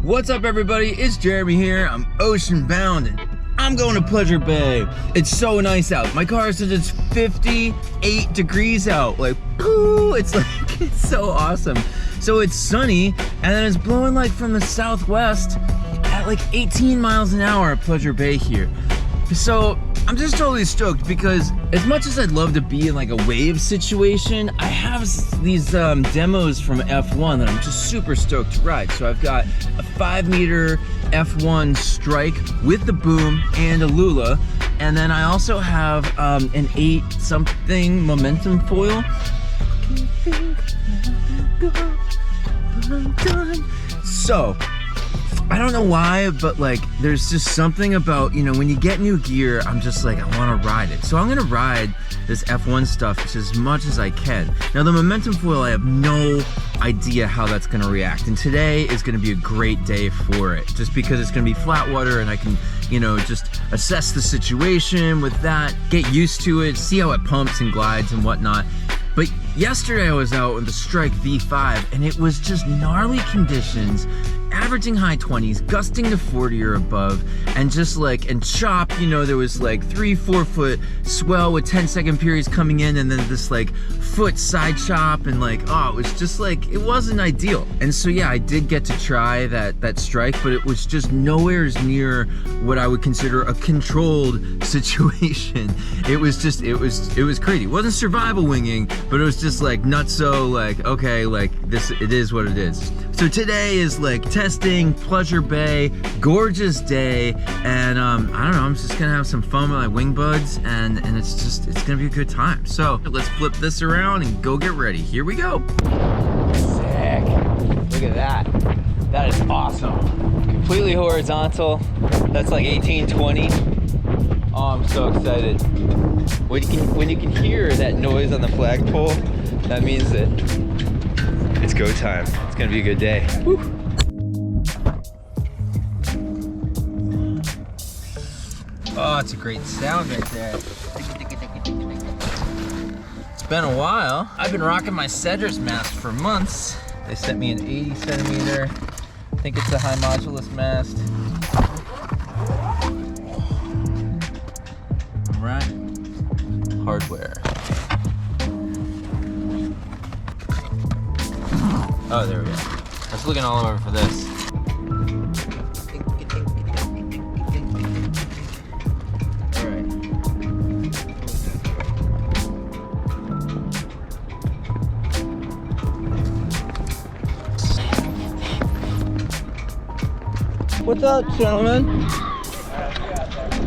What's up, everybody? It's Jeremy here. I'm ocean bound and I'm going to Pleasure Bay. It's so nice out. My car says it's 58 degrees out. Like, poo! It's so awesome. So it's sunny and then it's blowing like from the southwest at like 18 miles an hour at Pleasure Bay here. So I'm just totally stoked because as much as I'd love to be in like a wave situation, I have these demos from F1 that I'm just super stoked to ride. So I've got a 5-meter F1 strike with the boom and Aluula, and then I also have an 8-something momentum foil. So I don't know why, but like there's just something about, you know, when you get new gear, I'm just like, I want to ride it. So I'm gonna ride this F1 stuff just as much as I can. Now the momentum foil, I have no idea how that's gonna react, and today is gonna be a great day for it, just because it's gonna be flat water and I can, you know, just assess the situation with that, get used to it, see how it pumps and glides and whatnot. But yesterday I was out with the Strike V5 and it was just gnarly conditions, averaging high 20s, gusting to 40 or above, and just like, and chop, you know, there was like 3-4 foot swell with 10-second periods coming in, and then this like foot side chop, and like, oh, it was just like, it wasn't ideal. And so yeah, I did get to try that strike, but it was just nowhere near what I would consider a controlled situation. It was just, it was crazy. It wasn't survival winging, but it was just like nutso, like, okay, like this, it is what it is. So today is like testing Pleasure Bay, gorgeous day, and I don't know, I'm just gonna have some fun with my wing buds, and it's gonna be a good time. So let's flip this around and go get ready. Here we go. Sick. Look at that. That is awesome. Completely horizontal. That's like 1820. Oh, I'm so excited. When you can hear that noise on the flagpole, that means that it's go time. It's gonna be a good day. Woo. Oh, it's a great sound right there. It's been a while. I've been rocking my HM Mast for months. They sent me an 80 centimeter. I think it's a high modulus mast. All right, hardware. Oh, there we go. I was looking all over for this. All right. What's up, gentlemen?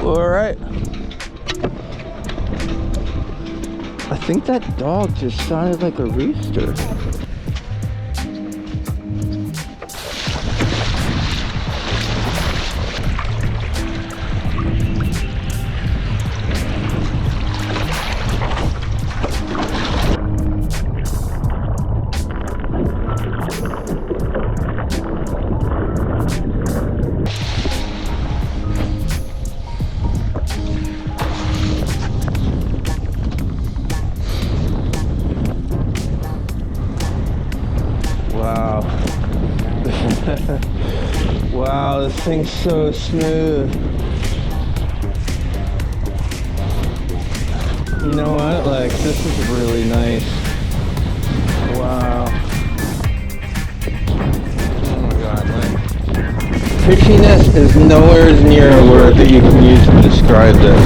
All right. I think that dog just sounded like a rooster. Wow. Wow, this thing's so smooth. You know what? Like, this is really nice. Wow. Oh my god, like, pitchiness is nowhere near a word that you can use to describe this.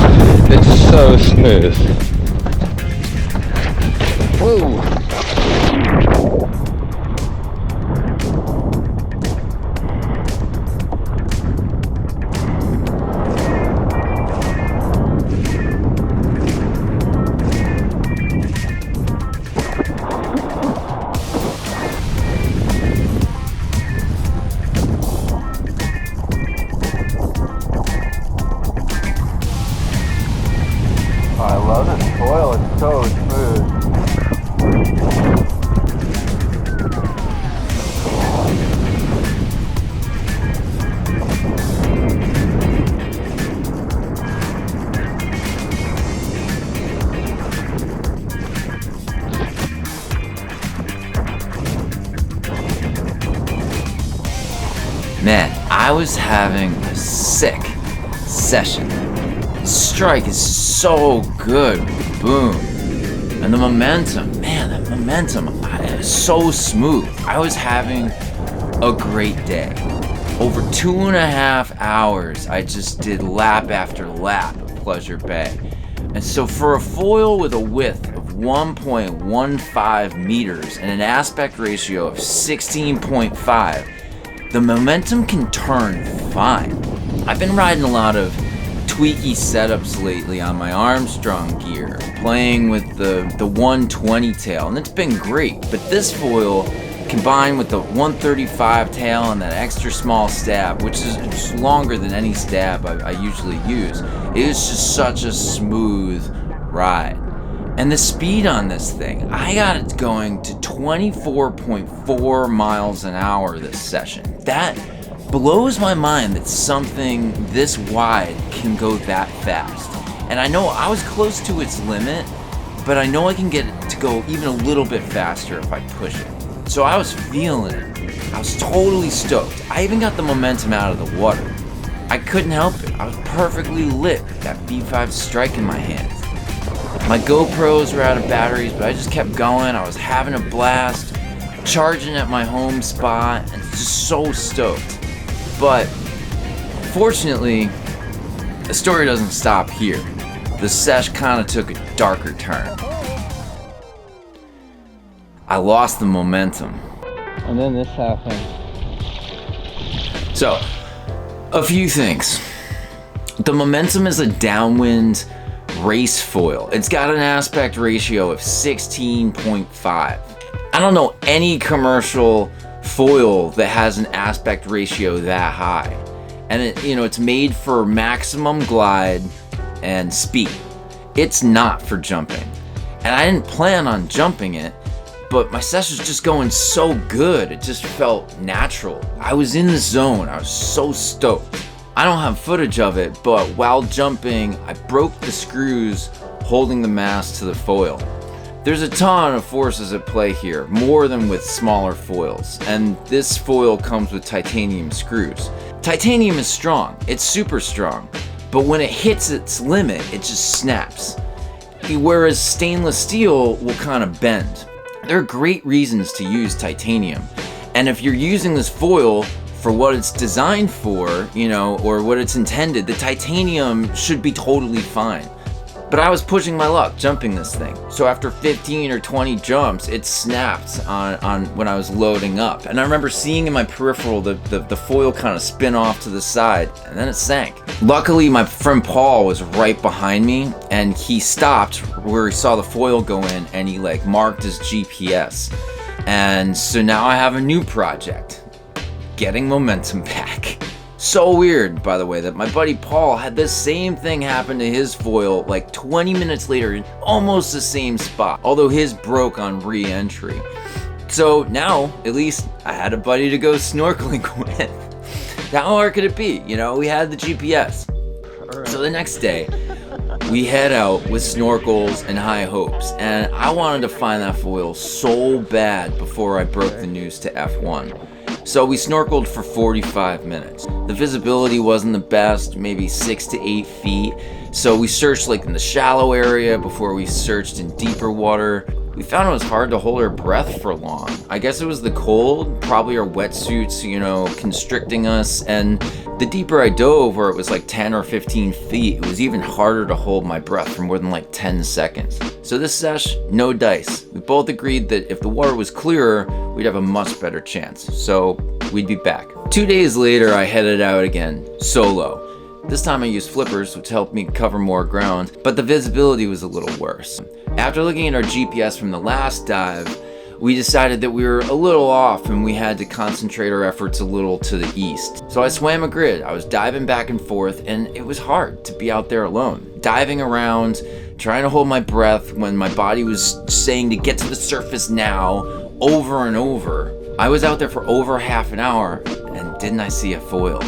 It's so smooth. Whoa. I love this coil, it's so smooth. Man, I was having a sick session. Strike is so good with the boom. And the momentum, man, that momentum is so smooth. I was having a great day. Over 2.5 hours, I just did lap after lap of Pleasure Bay. And so for a foil with a width of 1.15 meters and an aspect ratio of 16.5, the momentum can turn fine. I've been riding a lot of tweaky setups lately on my Armstrong gear, playing with the 120 tail, and it's been great. But this foil, combined with the 135 tail and that extra small stab, which is just longer than any stab I usually use, it is just such a smooth ride. And the speed on this thing, I got it going to 24.4 miles an hour this session. That blows my mind that something this wide can go that fast. And I know I was close to its limit, but I know I can get it to go even a little bit faster if I push it. So I was feeling it. I was totally stoked. I even got the momentum out of the water. I couldn't help it. I was perfectly lit with that B5 strike in my hands. My GoPros were out of batteries, but I just kept going. I was having a blast, charging at my home spot, and just so stoked. But fortunately, the story doesn't stop here. The sesh kind of took a darker turn. I lost the momentum. And then this happened. So, a few things. The momentum is a downwind race foil. It's got an aspect ratio of 16.5. I don't know any commercial foil that has an aspect ratio that high. And it's made for maximum glide and speed. It's not for jumping. And I didn't plan on jumping it, but my sesh was just going so good. It just felt natural. I was in the zone. I was so stoked. I don't have footage of it, but while jumping, I broke the screws holding the mast to the foil. There's a ton of forces at play here, more than with smaller foils, and this foil comes with titanium screws. Titanium is strong, it's super strong, but when it hits its limit, it just snaps. Whereas stainless steel will kind of bend. There are great reasons to use titanium, and if you're using this foil for what it's designed for, or what it's intended, the titanium should be totally fine. But I was pushing my luck jumping this thing. So after 15 or 20 jumps, it snapped on when I was loading up. And I remember seeing in my peripheral the foil kind of spin off to the side, and then it sank. Luckily, my friend Paul was right behind me, and he stopped where he saw the foil go in, and he marked his GPS. And so now I have a new project, getting momentum back. So weird, by the way, that my buddy Paul had the same thing happen to his foil 20 minutes later in almost the same spot, although his broke on re-entry. So now, at least, I had a buddy to go snorkeling with. How hard could it be? We had the GPS. So the next day, we head out with snorkels and high hopes, and I wanted to find that foil so bad before I broke the news to F1. So we snorkeled for 45 minutes. The visibility wasn't the best, maybe 6 to 8 feet. So we searched in the shallow area before we searched in deeper water. We found it was hard to hold our breath for long. I guess it was the cold, probably our wetsuits, constricting us. And the deeper I dove, where it was 10 or 15 feet, it was even harder to hold my breath for more than 10 seconds. So this sesh, no dice. We both agreed that if the water was clearer, we'd have a much better chance. So we'd be back. 2 days later, I headed out again, solo. This time I used flippers, which helped me cover more ground, but the visibility was a little worse. After looking at our GPS from the last dive, we decided that we were a little off and we had to concentrate our efforts a little to the east. So I swam a grid. I was diving back and forth, and it was hard to be out there alone. Diving around, trying to hold my breath when my body was saying to get to the surface now, over and over. I was out there for over half an hour, and didn't I see a foil?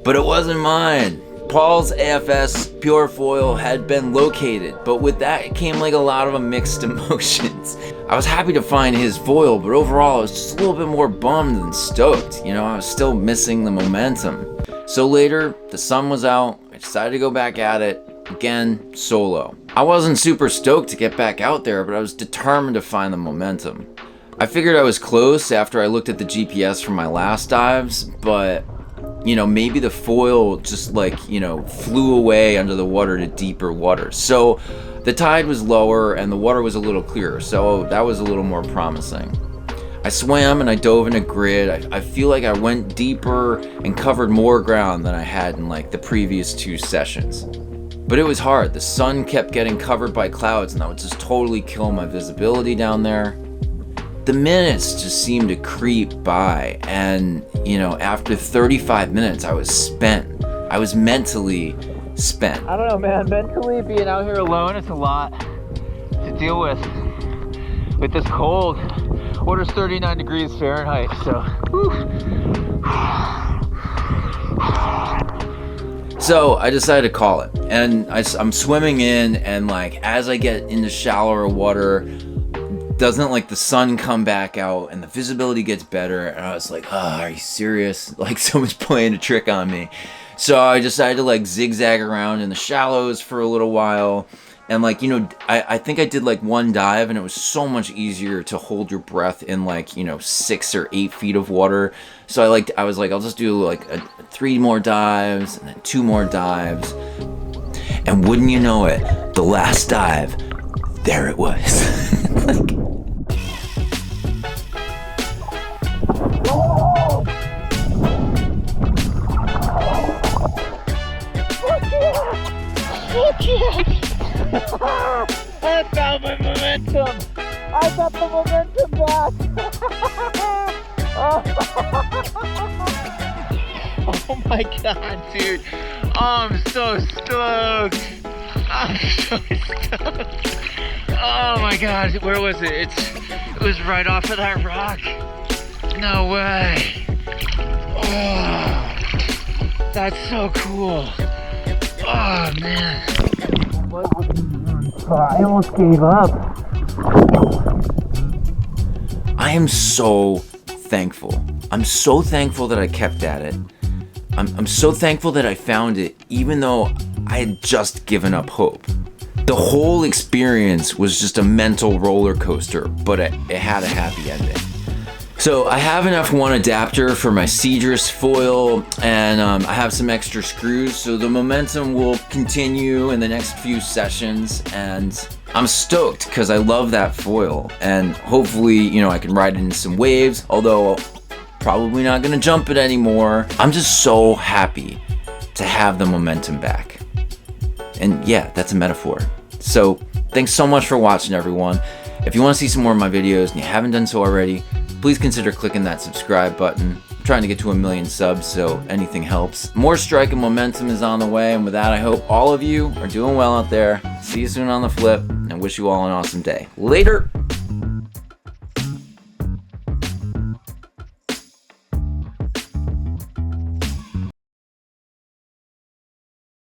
But it wasn't mine. Paul's AFS Pure Foil had been located, but with that it came like a lot of mixed emotions. I was happy to find his foil, but overall I was just a little bit more bummed than stoked. You know, I was still missing the momentum. So later, the sun was out, I decided to go back at it, again, solo. I wasn't super stoked to get back out there, but I was determined to find the momentum. I figured I was close after I looked at the GPS from my last dives, but you know, maybe the foil just like, you know, flew away under the water to deeper waters. So the tide was lower and the water was a little clearer, so that was a little more promising. I swam and I dove in a grid. I feel like I went deeper and covered more ground than I had in like the previous 2 sessions. But it was hard. The sun kept getting covered by clouds and that would just totally kill my visibility down there. The minutes just seemed to creep by, and you know, after 35 minutes I was spent. I was mentally spent. I don't know, man. Mentally being out here alone, it's a lot to deal with this cold. Water's 39 degrees Fahrenheit, so So I decided to call it, and I'm swimming in, and like as I get into shallower water, doesn't like the sun come back out and the visibility gets better, and I was like, oh, are you serious? Like someone's playing a trick on me. So I decided to like zigzag around in the shallows for a little while, and like, you know, I think I did like 1 dive, and it was so much easier to hold your breath in like, you know, 6 or 8 feet of water. So I was like, I'll just do like 3 more dives and then 2 more dives, and wouldn't you know it, the last dive, there it was. Like, I found my momentum. I got the momentum back. Oh my god, dude. Oh, I'm so stoked. I'm so stoked. Oh my god, where was it? It was right off of that rock. No way. Oh, that's so cool. Oh man. I almost gave up. I am so thankful. I'm so thankful that I kept at it. I'm so thankful that I found it, even though I had just given up hope. The whole experience was just a mental roller coaster, but it had a happy ending. So I have an F1 adapter for my Cedrus foil, and I have some extra screws, so the momentum will continue in the next few sessions, and I'm stoked because I love that foil, and hopefully, you know, I can ride it in some waves, although probably not gonna jump it anymore. I'm just so happy to have the momentum back. And yeah, that's a metaphor. So thanks so much for watching, everyone. If you want to see some more of my videos and you haven't done so already, please consider clicking that subscribe button. I'm trying to get to 1 million subs, so anything helps. More strike and momentum is on the way, and with that, I hope all of you are doing well out there. See you soon on the flip, and wish you all an awesome day. Later!